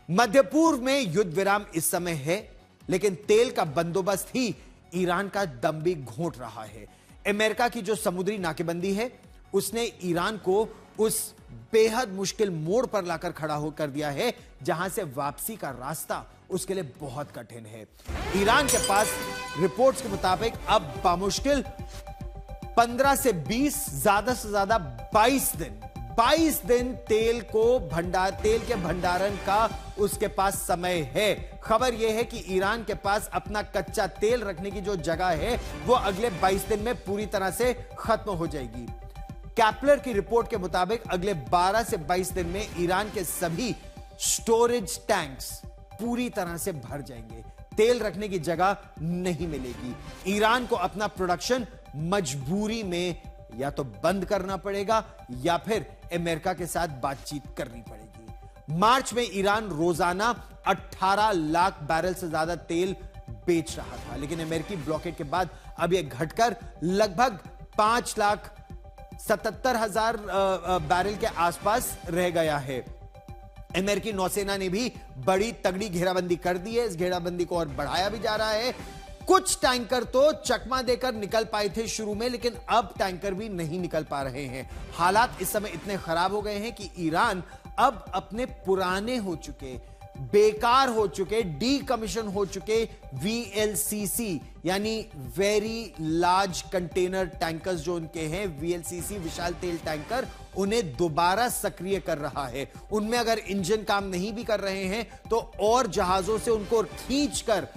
मध्य पूर्व में युद्ध विराम इस समय है, लेकिन तेल का बंदोबस्त ही ईरान का दम भी घोंट रहा है। अमेरिका की जो समुद्री नाकेबंदी है, उसने ईरान को उस बेहद मुश्किल मोड़ पर लाकर खड़ा होकर दिया है, जहां से वापसी का रास्ता उसके लिए बहुत कठिन है। ईरान के पास रिपोर्ट्स के मुताबिक अब बामुश्किल 15 से 20, ज्यादा से ज्यादा 22 दिन तेल के भंडारण का उसके पास समय है। खबर यह है कि ईरान के पास अपना कच्चा तेल रखने की जो जगह है, वो अगले 22 दिन में पूरी तरह से खत्म हो जाएगी। कैपलर की रिपोर्ट के मुताबिक अगले 12 से 22 दिन में ईरान के सभी स्टोरेज टैंक्स पूरी तरह से भर जाएंगे। तेल रखने की जगह नहीं मिलेगी। ईरान को अपना प्रोडक्शन मजबूरी में या तो बंद करना पड़ेगा या फिर अमेरिका के साथ बातचीत करनी पड़ेगी। मार्च में ईरान रोजाना 18 लाख बैरल से ज्यादा तेल बेच रहा था, लेकिन अमेरिकी ब्लॉकेड के बाद अब यह घटकर लगभग 5,77,000 बैरल के आसपास रह गया है। अमेरिकी नौसेना ने भी बड़ी तगड़ी घेराबंदी कर दी है। इस घेराबंदी को और बढ़ाया भी जा रहा है। कुछ टैंकर तो चकमा देकर निकल पाए थे शुरू में, लेकिन अब टैंकर भी नहीं निकल पा रहे हैं। हालात इस समय इतने खराब हो गए हैं कि ईरान अब अपने पुराने हो चुके, बेकार हो चुके, डीकमीशन हो चुके वीएलसीसी यानी वेरी लार्ज कंटेनर टैंकर्स जो उनके हैं, वीएलसीसी विशाल तेल टैंकर, उन्हें दोबारा सक्रिय कर रहा है। उनमें अगर इंजन काम नहीं भी कर रहे हैं तो और जहाजों से उनको खींचकर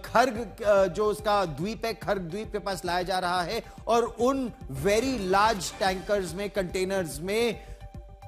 खर्ग जो उसका द्वीप है, खर्ग द्वीप के पास लाया जा रहा है और उन वेरी लार्ज टैंकर्स में, कंटेनर्स में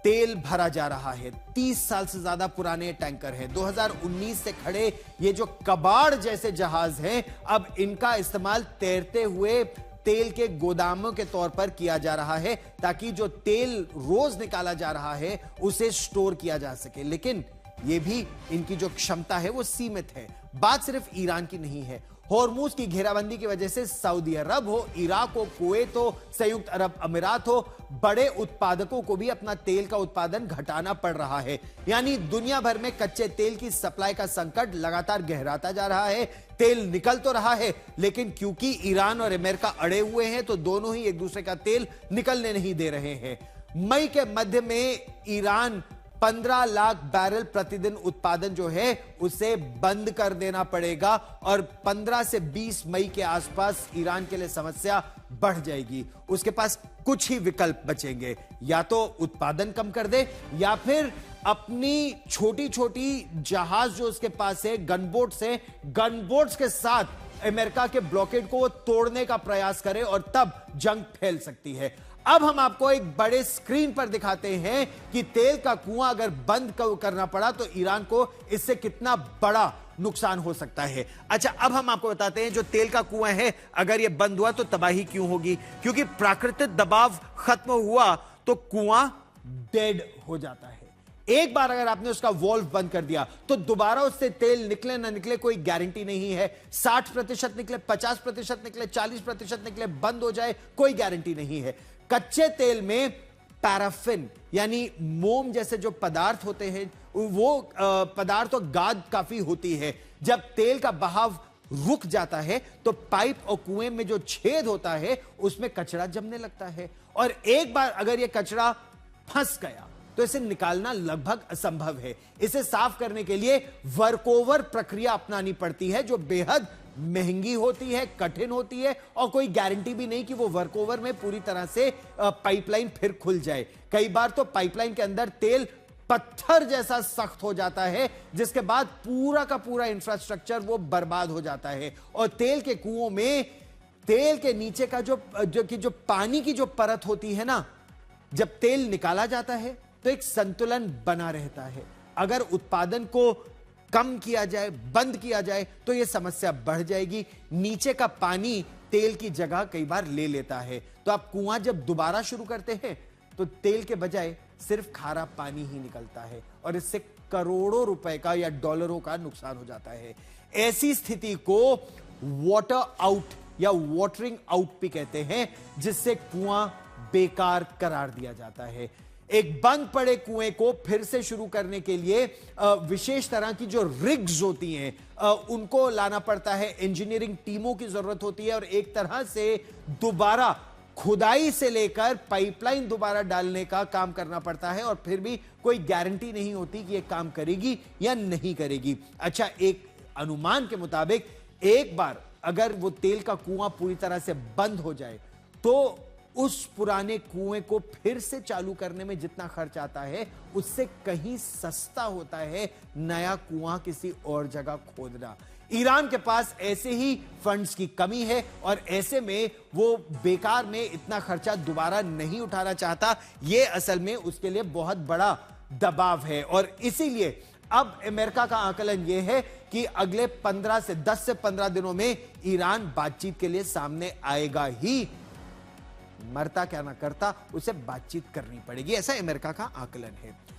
तेल भरा जा रहा है। 30 साल से ज्यादा पुराने टैंकर हैं। 2019 से खड़े ये जो कबाड़ जैसे जहाज हैं, अब इनका इस्तेमाल तैरते हुए तेल के गोदामों के तौर पर किया जा रहा है, ताकि जो तेल रोज निकाला जा रहा है उसे स्टोर किया जा सके। लेकिन यह भी इनकी जो क्षमता है वो सीमित है। बात सिर्फ ईरान की नहीं है। होर्मुज की घेराबंदी की वजह से सऊदी अरब हो, इराक हो, कुवैत हो, संयुक्त अरब अमीरात हो, बड़े उत्पादकों को भी अपना तेल का उत्पादन घटाना पड़ रहा है। यानी दुनिया भर में कच्चे तेल की सप्लाई का संकट लगातार गहराता जा रहा है। तेल निकल तो रहा है, लेकिन क्योंकि ईरान और अमेरिका अड़े हुए हैं, तो दोनों ही एक दूसरे का तेल निकलने नहीं दे रहे हैं। मई के मध्य में ईरान 15 लाख बैरल प्रतिदिन उत्पादन जो है उसे बंद कर देना पड़ेगा और 15 से 20 मई के आसपास ईरान के लिए समस्या बढ़ जाएगी। उसके पास कुछ ही विकल्प बचेंगे, या तो उत्पादन कम कर दे या फिर अपनी छोटी छोटी जहाज जो उसके पास है, गनबोट्स के साथ अमेरिका के ब्लॉकेड को तोड़ने का प्रयास करे और तब जंग फैल सकती है। अब हम आपको एक बड़े स्क्रीन पर दिखाते हैं कि तेल का कुआं अगर बंद करना पड़ा तो ईरान को इससे कितना बड़ा नुकसान हो सकता है। अच्छा, अब हम आपको बताते हैं जो तेल का कुआं है, अगर यह बंद हुआ तो तबाही क्यों होगी। क्योंकि प्राकृतिक दबाव खत्म हुआ तो कुआं डेड हो जाता है। एक बार अगर आपने उसका वॉल्व बंद कर दिया तो दोबारा उससे तेल निकले ना निकले कोई गारंटी नहीं है। 60% निकले, 50% निकले, 40% निकले, बंद हो जाए, कोई गारंटी नहीं है। कच्चे तेल में पैराफिन यानी मोम जैसे जो पदार्थ होते हैं, वो पदार्थ और गाद काफी होती है। जब तेल का बहाव रुक जाता है तो पाइप और कुएं में जो छेद होता है उसमें कचरा जमने लगता है, और एक बार अगर यह कचरा फंस गया तो इसे निकालना लगभग असंभव है। इसे साफ करने के लिए वर्कओवर प्रक्रिया अपनानी पड़ती है, जो बेहद महंगी होती है, कठिन होती है, और कोई गारंटी भी नहीं कि वो वर्कओवर में पूरी तरह से पाइपलाइन फिर खुल जाए। कई बार तो पाइपलाइन के अंदर तेल पत्थर जैसा सख्त हो जाता है, जिसके बाद पूरा का पूरा इंफ्रास्ट्रक्चर वो बर्बाद हो जाता है। और तेल के कुओं में तेल के नीचे का जो पानी की जो परत होती है ना, जब तेल निकाला जाता है तो एक संतुलन बना रहता है। अगर उत्पादन को कम किया जाए, बंद किया जाए, तो यह समस्या बढ़ जाएगी। नीचे का पानी तेल की जगह कई बार ले लेता है। तो आप कुआं जब दोबारा शुरू करते हैं तो तेल के बजाय सिर्फ खारा पानी ही निकलता है, और इससे करोड़ों रुपए का या डॉलरों का नुकसान हो जाता है। ऐसी स्थिति को वाटर आउट या वाटरिंग आउट भी कहते हैं, जिससे कुआं बेकार करार दिया जाता है। एक बंद पड़े कुएं को फिर से शुरू करने के लिए विशेष तरह की जो रिग्स होती हैं उनको लाना पड़ता है, इंजीनियरिंग टीमों की जरूरत होती है और एक तरह से दोबारा खुदाई से लेकर पाइपलाइन दोबारा डालने का काम करना पड़ता है और फिर भी कोई गारंटी नहीं होती कि यह काम करेगी या नहीं करेगी। अच्छा, एक अनुमान के मुताबिक एक बार अगर वो तेल का कुआं पूरी तरह से बंद हो जाए तो उस पुराने कुएं को फिर से चालू करने में जितना खर्च आता है उससे कहीं सस्ता होता है नया कुआं किसी और जगह खोदना। ईरान के पास ऐसे ही फंड्स की कमी है और ऐसे में वो बेकार में इतना खर्चा दोबारा नहीं उठाना चाहता। यह असल में उसके लिए बहुत बड़ा दबाव है और इसीलिए अब अमेरिका का आकलन यह है कि अगले 10 से 15 दिनों में ईरान बातचीत के लिए सामने आएगा ही, मरता क्या ना करता उसे बातचीत करनी पड़ेगी, ऐसा अमेरिका का आकलन है।